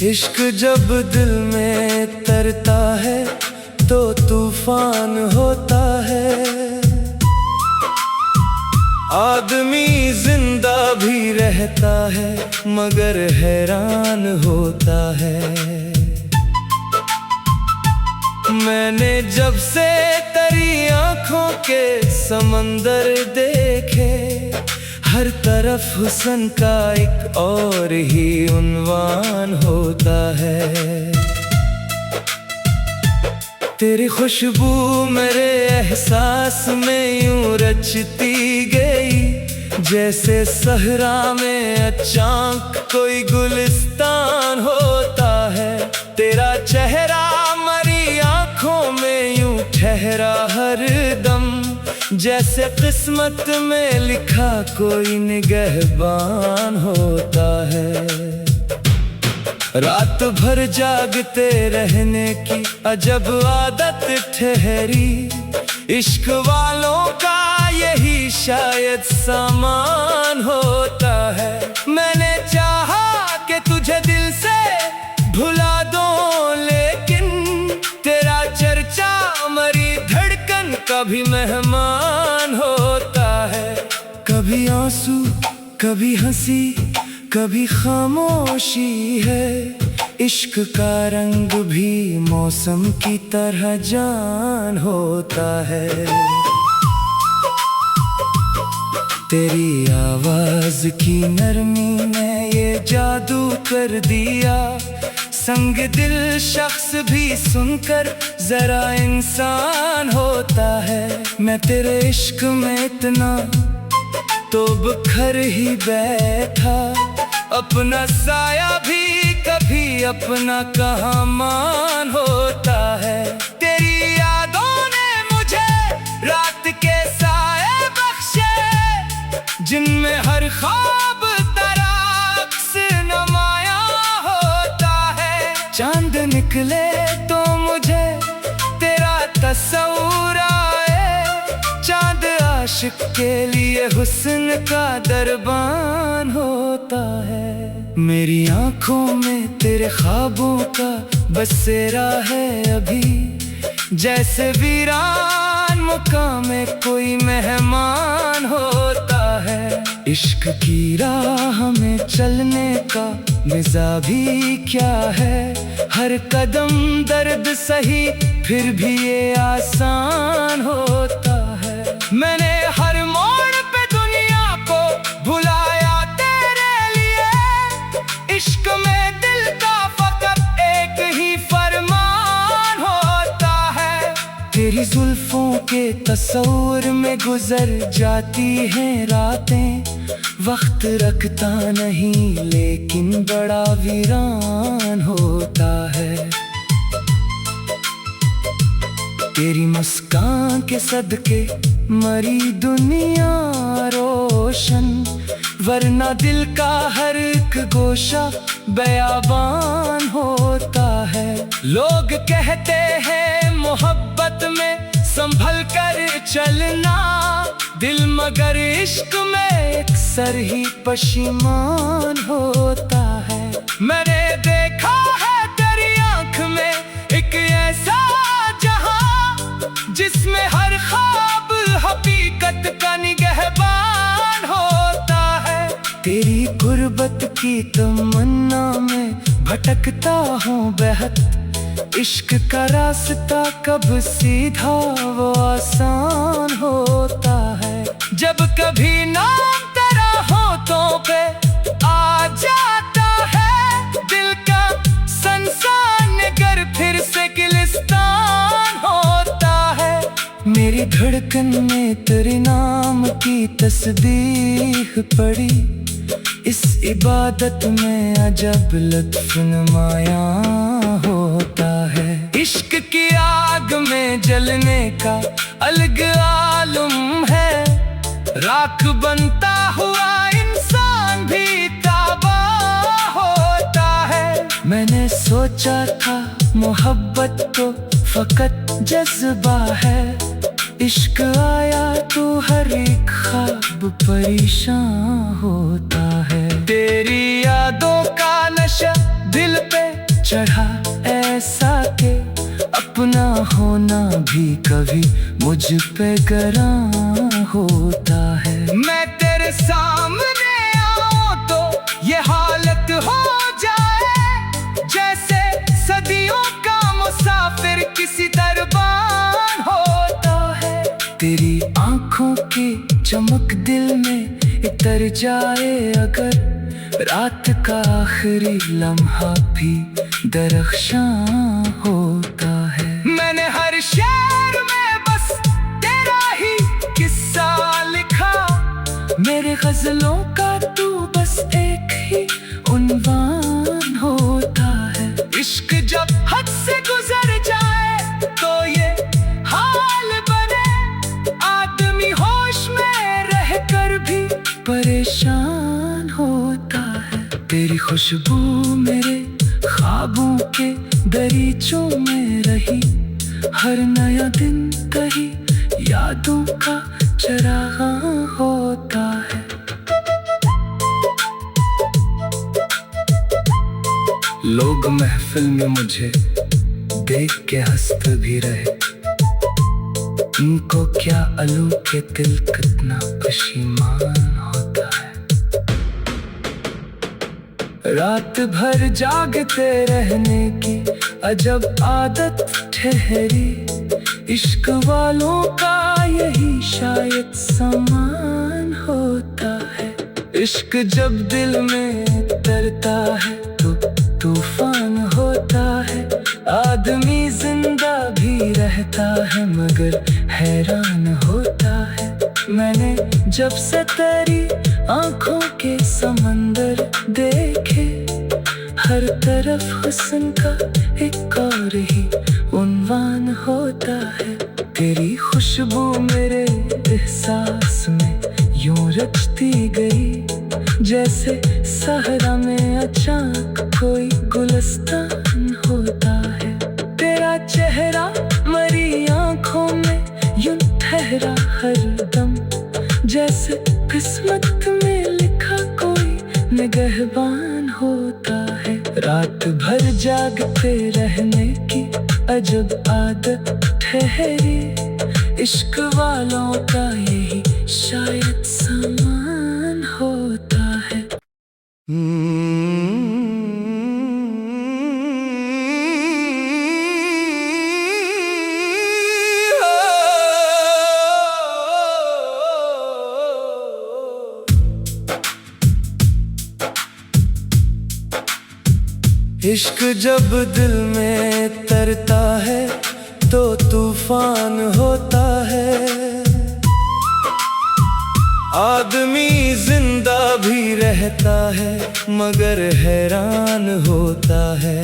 इश्क जब दिल में तरता है तो तूफान होता है। आदमी जिंदा भी रहता है मगर हैरान होता है। मैंने जब से तेरी आँखों के समंदर देखे, हर तरफ हुस्न का एक और ही उन्वान होता है। तेरी खुशबू मेरे एहसास में यूं रचती गई, जैसे सहरा में अचानक कोई गुलिस्तान होता है। तेरा चेहरा मरी आँखों में यूं ठहरा हर दम, जैसे किस्मत में लिखा कोई निगहबान होता है। रात भर जागते रहने की अजब आदत ठहरी, इश्क वालों का यही शायद सामान होता है। मैंने चाहा कि तुझे दिल से भुला दूं, लेकिन तेरा चर्चा मरी धड़कन का भी मेहमान होता है। कभी आंसू, कभी हंसी, कभी खामोशी है। इश्क का रंग भी मौसम की तरह जान होता है। तेरी आवाज की नरमी ने ये जादू कर दिया, संग दिल शख्स भी सुनकर जरा इंसान होता है। मैं तेरे इश्क में इतना तो बिखर ही बैठा, अपना साया भी कभी अपना कहाँ मान होता है। तेरी यादों ने मुझे रात के साए बख्शे, जिनमें हर ख्वाब तराक्स नुमाया होता है। चांद निकले तो मुझे तेरा तस्वुर आए, चांद आशिक के लिए हुस्न का दरबान होता है। मेरी आँखों में तेरे ख्वाबों का बसेरा है अभी, जैसे वीरान मुकाम में कोई मेहमान होता है। इश्क की राह में चलने का मज़ा भी क्या है, हर कदम दर्द सही फिर भी ये आसान होता है। मैंने हर मोड़ पे दुनिया को भुलाया तेरे लिए, इश्क में दिल का फकत एक ही फरमान होता है। तेरी जुल्फों के तस्वुर में गुजर जाती हैं रातें, वक्त रखता नहीं लेकिन बड़ा वीरान होता है। तेरी मुस्कान के सदके मरी दुनिया रोशन, वरना दिल का हर एक गोशा बयाबान होता है। लोग कहते हैं मोहब्बत में संभल कर चलना, दिल मगर इश्क में अक्सर ही पशिमान होता है। मैंने देखा है तेरी आँख में एक ऐसा जहां, जिसमें हर ख्वाब हकीकत का निगहबान होता है। तेरी गुर्बत की तमन्ना में भटकता हूँ बेहद, इश्क का रास्ता कब सीधा वो आसान होता है। जब कभी नाम तेरा होठों पे आ जाता है, दिल का संसान नगर फिर से गिलिस्तान होता है। मेरी धड़कन में तेरे नाम की तस्बीह पड़ी, इस इबादत में अजब लुत्फ नुमाया होता है। इश्क की आग में जलने का अलग आलम है, राख बनता हुआ इंसान भी ताबा सोचा था मोहब्बत तो फकत जज्बा है, इश्क आया तो हर एक ख्वाब परेशान होता है। तेरी यादों का नशा दिल पे चढ़ा ऐसा के अपना होना भी कभी मुझ पे गरां होता है। मैं तेरे सामने आऊं तो ये हालत हो जाए जैसे सदियों का मुसाफिर किसी दरबार होता है। तेरी आंखों की चमक दिल में इतर जाए अगर, रात का आखिरी लम्हा भी दरख्शां होता है। मैंने हर शेर में बस तेरा ही किस्सा लिखा, मेरे गजलों का तू बस एक ही उन्वान होता है। इश्क जब हद से गुजर जाए तो ये हाल बने, आदमी होश में रहकर भी परेशान होता है। तेरी खुशबू मेरे ख्वाबों के दरीचों में रही, हर नया दिन कहीं यादों का चरागां होता है। लोग महफिल में मुझे देख के हंसते भी रहे, उनको क्या अलू के दिल कितना पशीमान होता है। रात भर जागते रहने की अजब आदत ठहरी, इश्क वालों का यही शायद सामान होता है। इश्क जब दिल में उतरता है तो तूफान होता है, आदमी जिंदा भी रहता है मगर हैरान होता है। मैंने जब से तेरी आंखों के समंदर देखे, हर तरफ हुस्न का एक और ही उन्वान होता है। तेरी खुशबू मेरे एहसास में यूं रचती गई, जैसे सहरा में अचानक कोई गुलिस्तान होता है। तेरा चेहरा मरी आंखों में यूं ठहरा हरदम, जैसे किस्मत में लिखा कोई निगहबान होता है। रात भर जागते रहने की अजब आदत ठहरी, इश्क वालों का यही शायद सामान होता है। इश्क जब दिल में तरता है तो तूफान होता है, आदमी जिंदा भी रहता है मगर हैरान होता है।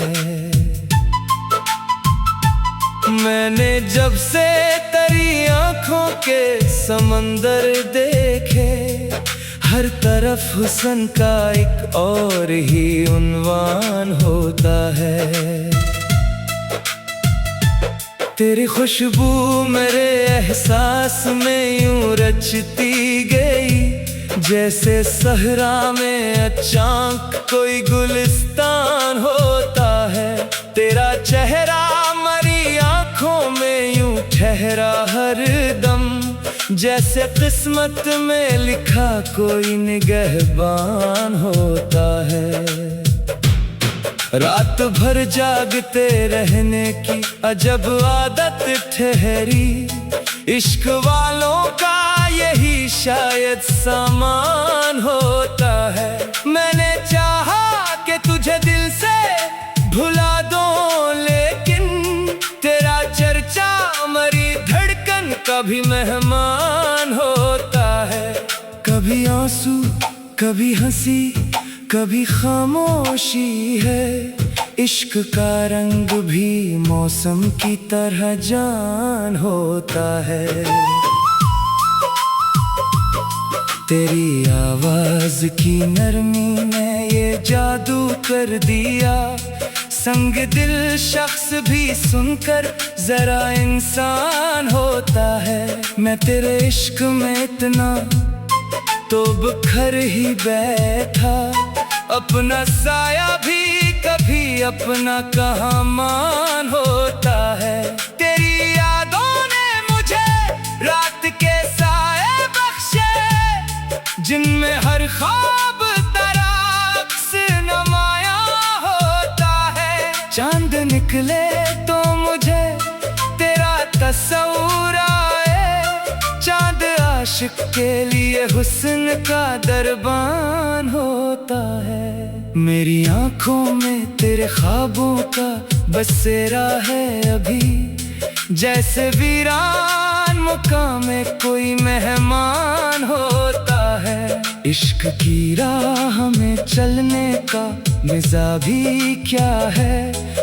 मैंने जब से तेरी आंखों के समंदर देखे, हर तरफ हुस्न का एक और ही उन्वान होता है। तेरी खुशबू मेरे एहसास में यूं रचती गई, जैसे सहरा में अचानक कोई गुलिस्तान होता है। तेरा चेहरा मरी आंखों में यूं ठहरा हर दम, जैसे किस्मत में लिखा कोई निगहबान होता है। रात भर जागते रहने की अजब आदत ठहरी, इश्क वालों का यही शायद सामान होता है। मैंने चाहा कि तुझे दिल से भुला दूं, लेकिन तेरा चर्चा मरी धड़कन का भी मेहमान होता है। कभी आंसू कभी हंसी कभी खामोशी है, इश्क का रंग भी मौसम की तरह जान होता है। तेरी आवाज की नरमी ने ये जादू कर दिया, संग दिल शख्स भी सुनकर जरा इंसान होता है। मैं तेरे इश्क में इतना तो बिखर ही बैठा, अपना साया भी कभी अपना कहाँ मान होता है। तेरी यादों ने मुझे रात के साए बख्शे, जिनमें हर ख्वाब तराक्स नमाया होता है। चांद निकले तो मुझे तेरा तस्वुर आए, चांद आशिक के लिए हुस्न का दरबान होता है। मेरी आंखों में तेरे ख्वाबों का बसेरा है अभी, जैसे वीरान मुकाम में कोई मेहमान होता है। इश्क की राह में चलने का मजा भी क्या है,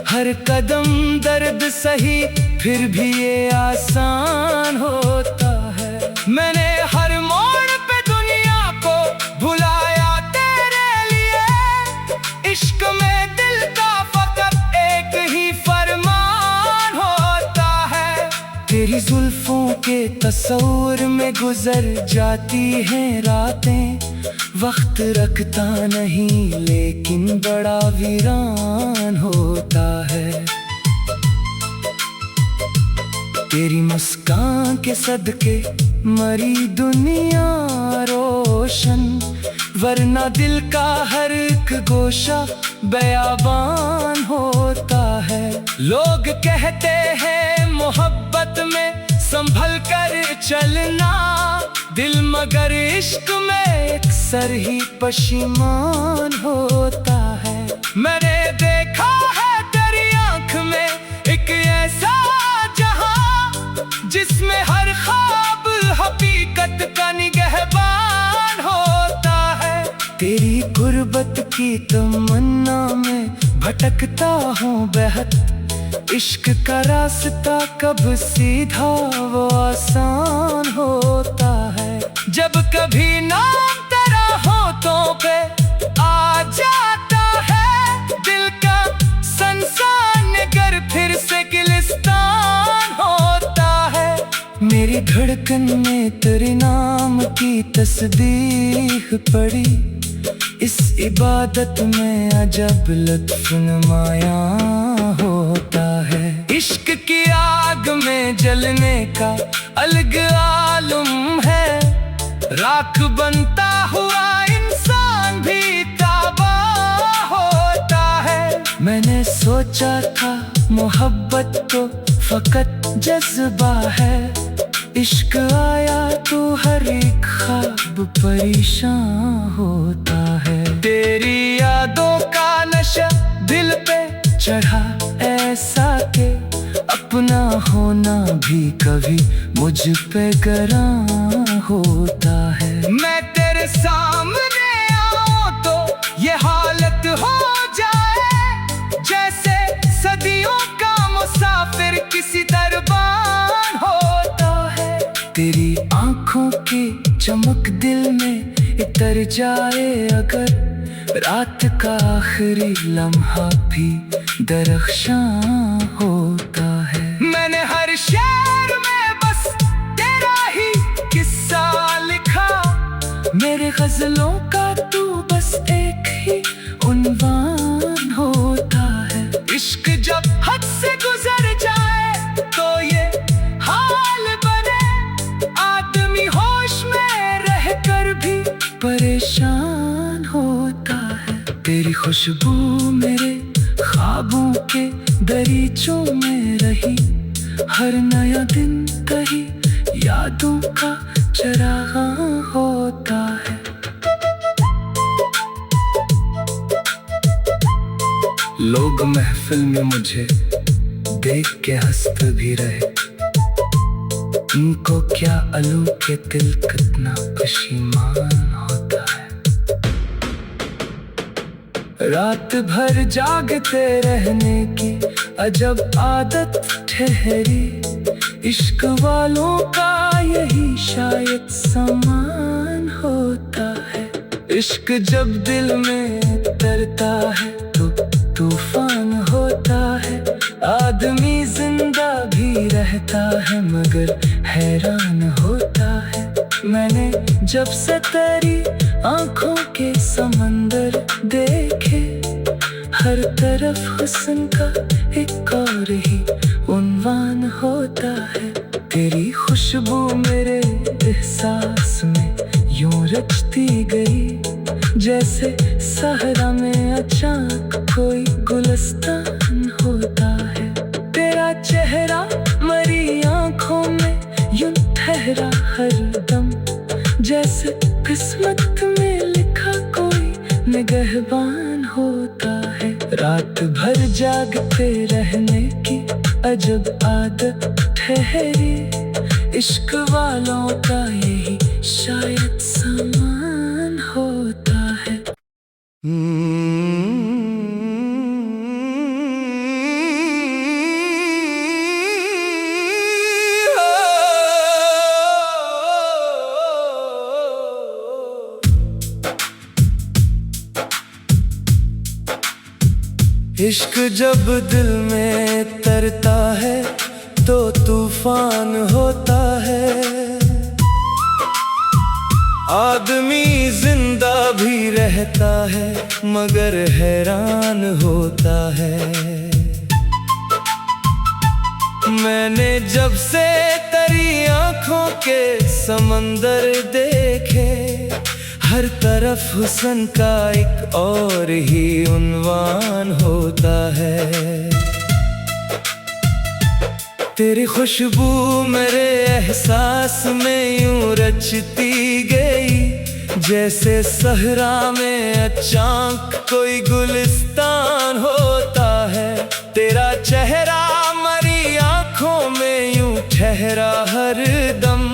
हर कदम दर्द सही फिर भी ये आसान होता है। मैंने हर मोड़ पे दुनिया को भुलाया तेरे लिए, इश्क में दिल का फकत एक ही फरमान होता है। तेरी जुल्फों के तस्वुर में गुजर जाती हैं रातें, वक्त रखता नहीं लेकिन बड़ा वीरान होता है। तेरी मुस्कान के सदके मरी दुनिया रोशन, वरना दिल का हर एक गोशा बयाबान होता है। लोग कहते हैं मोहब्बत में संभल कर चलना, दिल मगर इश्क में अक्सर ही पशिमान होता है। मैंने देखा है तेरी आंख में एक ऐसा जहां, जिसमें हर ख्वाब हकीकत का निगहबान होता है। तेरी गुर्बत की तमन्ना में भटकता हूँ बेहद, इश्क का रास्ता कब सीधा वो आसान होता है। जब कभी नाम तेरा होठों पे आ जाता है, दिल का संसान गर फिर से गिलिस्तान होता है। मेरी धड़कन में तेरे नाम की तस्दीक पड़ी, इस इबादत में अजब लुत्फ नुमाया होता है। इश्क की आग में जलने का अलग आलम है, राख बनता हुआ इंसान भी ताबा होता है। मैंने सोचा था मोहब्बत तो फकत जज्बा है, इश्क आया तो हर एक ख्वाब परेशान होता है। तेरी यादों का नशा दिल पे चढ़ा ऐसा के, अपना होना भी कभी मुझ पे गरां होता है। मैं तेरे सामने आऊं तो ये हालत हो जाए, जैसे सदियों का मुसाफिर किसी दरबार होता है। तेरी आंखों की चमक दिल में इतर जाए अगर, रात का आखिरी लम्हा भी दरख्शां होता है। मैंने हर शेर में बस तेरा ही किस्सा लिखा, मेरे गजलों का तू बस एक ही उन्वान होता है। इश्क जब हद से गुजर जाए तो ये हाल बने, आदमी होश में रहकर भी परेशान होता है। तेरी खुशबू मेरे ख्वाबों के दरीचों में रही, हर नया दिन कहीं यादों का चराग होता है। लोग महफिल में मुझे देख के हंसते भी रहे, उनको क्या अलू के दिल कितना पशीमान होता है। रात भर जागते रहने की अजब आदत ठहरी, इश्क वालों का यही शायद सामान होता है। इश्क जब दिल में उतरता है तो तूफान होता होता है मगर हैरान होता है। मैंने जब से तेरी आंखों के समंदर देखे, हर तरफ हुस्न का एक और ही उन्वान होता है। तेरी खुशबू मेरे एहसास में यूं रचती गई, जैसे सहरा में अचानक कोई गुलस्तान होता है। तेरा चेहरा मरी आंखों में यूं ठहरा हरदम, जैसे किस्मत में लिखा कोई निगहबान होता है। रात भर जागते रहने की अजब आदत ठहरी, इश्क वालों का यही शायद सामान होता है। इश्क जब दिल में तरता है तो तूफान होता है। आदमी जिंदा भी रहता है मगर हैरान होता है। मैंने जब से तेरी आंखों के समंदर देखे, हर तरफ हुस्न का एक और ही उन्वान होता है। तेरी खुशबू मेरे एहसास में यूं रचती गई, जैसे सहरा में अचानक कोई गुलिस्तान होता है। तेरा चेहरा मरी आंखों में यूं ठहरा हर दम,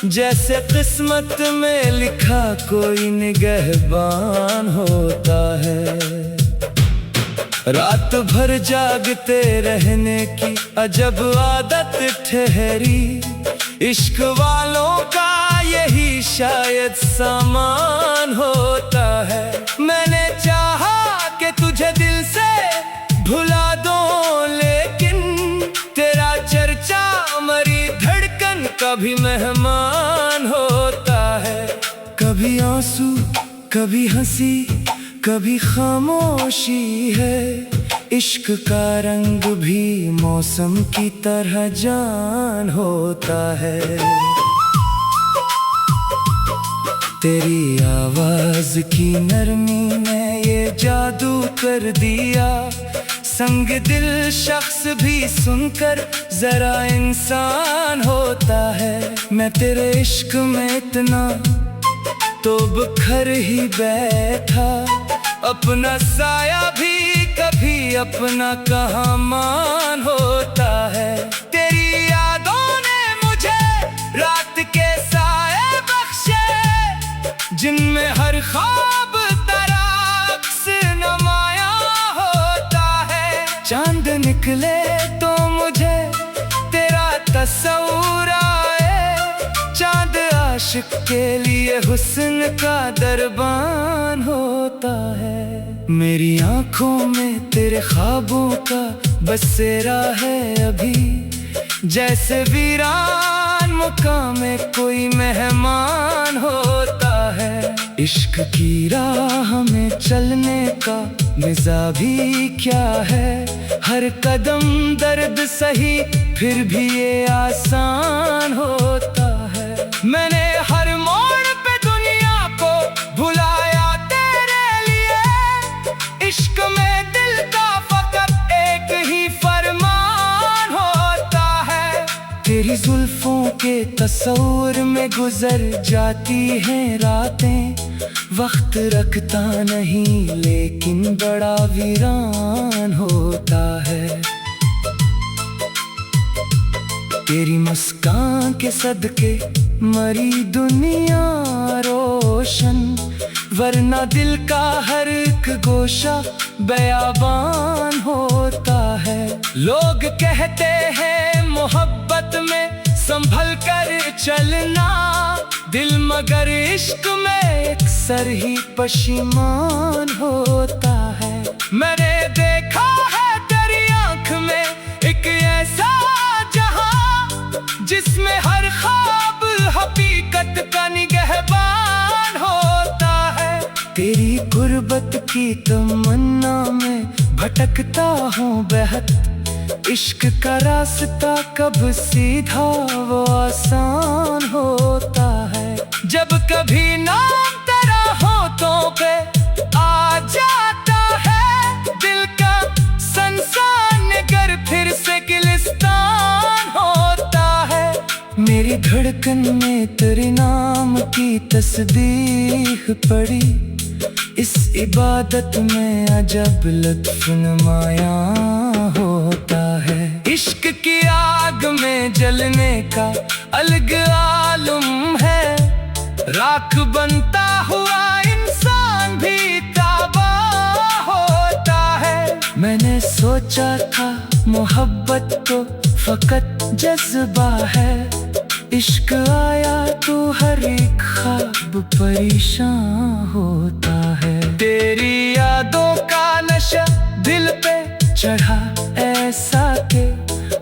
जैसे किस्मत में लिखा कोई निगहबान होता है। रात भर जागते रहने की अजब आदत ठहरी, इश्क वालों का यही शायद सामान होता है। मैंने चाहा कि तुझे दिल से भुला दूं, लेकिन तेरा चर्चा मरी धड़कन का भी मेहमान होता है। कभी आंसू, कभी हंसी, कभी खामोशी है। इश्क का रंग भी मौसम की तरह जान होता है। तेरी आवाज की नरमी ने ये जादू कर दिया, संग दिल शख्स भी सुनकर जरा इंसान होता है। मैं तेरे इश्क में इतना तो बिखर ही बैठा, अपना साया भी कभी अपना कहाँ मान होता है। तेरी यादों ने मुझे रात के साए बख्शे, जिनमें हर ख्वाब तराक्स नमाया होता है। चांद निकले तो मुझे तेरा तस्वुर आए, चांद आशिक के लिए हुस्न का दरबान होता है। मेरी आंखों में तेरे ख्वाबों का बसेरा है अभी, जैसे वीरान मुकाम में कोई मेहमान होता है। इश्क की राह में चलने का मज़ा भी क्या है, हर कदम दर्द सही फिर भी ये आसान होता है। मैंने हर मोड़ पे दुनिया को भुलाया तेरे लिए, इश्क में दिल का फकत एक ही फरमान होता है। तेरी जुल्फों के तस्वुर में गुजर जाती हैं रातें, वक्त रखता नहीं लेकिन बड़ा वीरान होता है। तेरी मुस्कान के सदके मरी दुनिया रोशन, वरना दिल का हर एक गोशा बयाबान होता है। लोग कहते हैं मोहब्बत में संभल कर चलना, दिल मगर इश्क में अक्सर ही पशिमान होता है। मैंने देखा है तेरी आंख में एक ऐसा जहां, मोहब्बत की तमन्ना में भटकता हूँ बेहद। इश्क का रास्ता कब सीधा वो आसान होता है। जब कभी नाम तेरा होठों पे आ जाता है, दिल का संसान नगर फिर से गिलिस्तान होता है। मेरी धड़कन में तेरे नाम की तस्बीह पड़ी, इस इबादत में अजब लत्फ नुमाया होता है। इश्क की आग में जलने का अलग आलम है, राख बनता हुआ इंसान भी तबाह होता है। मैंने सोचा था मोहब्बत तो फकत जज्बा है, इश्क आया तो हर एक ख्वाब परेशान होता है। तेरी यादों का नशा दिल पे चढ़ा ऐसा के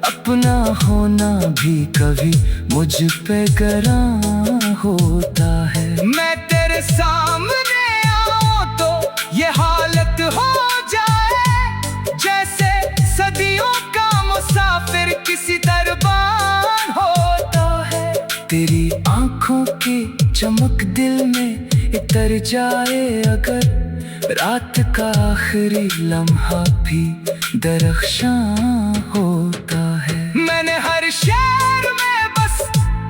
अपना होना भी कभी मुझ पे गरां होता है। मैं तेरे सामने आऊं तो ये हालत हो जाए, जैसे सदियों का मुसाफिर किसी दरबार होता है। तेरी आंखों की चमक दिल में इतर जाए अगर, रात का आखिरी लम्हा भी दरख्शां होता है। मैंने हर शेर में बस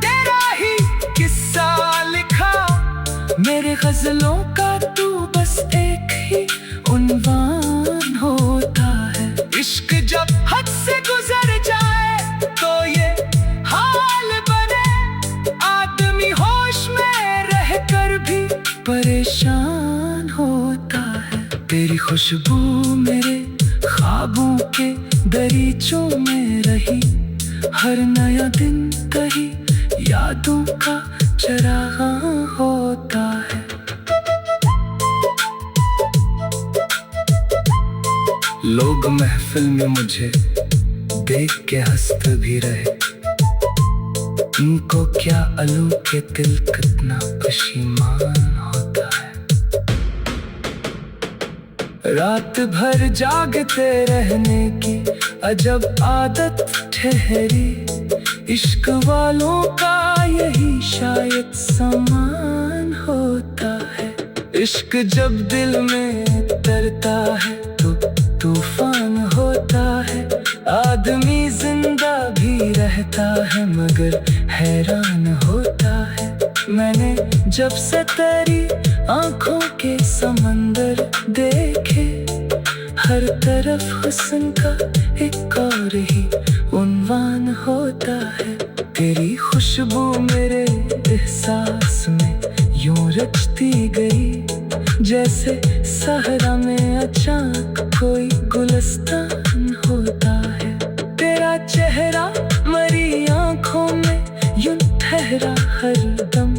तेरा ही किस्सा लिखा, मेरे गजलों का तू बस एक ही उन्वान होता है। इश्क जब हद से गुजर जाए तो ये हाल बने, आदमी होश में रहकर भी परेशान होता है। तेरी खुशबू मेरे ख्वाबों के दरीचों में रही, हर नया दिन कहीं यादों का चराग होता है। लोग महफिल में मुझे देख के हंसते भी रहे, उनको क्या अलू के दिल कितना पशीमान होता है। रात भर जागते रहने की अजब आदत ठहरी, इश्क वालों का यही शायद सामान होता है। इश्क जब दिल में तरता है तो तूफान होता है, आदमी जिंदा भी रहता है मगर हैरान होता है। मैंने जब से तेरी आंखों के समंदर देखे, हर तरफ हुस्न का एक और ही उन्वान होता है। तेरी खुशबू मेरे एहसास में यूं रचती गई, जैसे सहरा में अचानक कोई गुलस्तान होता है। तेरा चेहरा मरी आंखों में यूं ठहरा हरदम,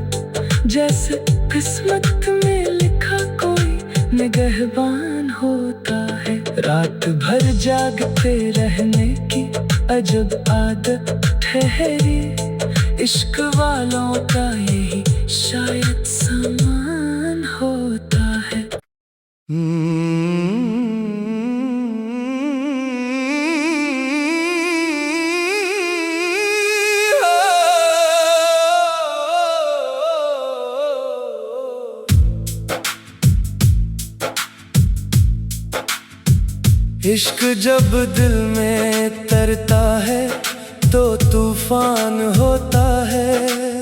जैसे किस्मत में लिखा कोई निगहबान होता है। रात भर जागते रहने की अजब आदत ठहरी, इश्क वालों का यही शायद सामान होता है। इश्क जब दिल में तरता है तो तूफान होता है।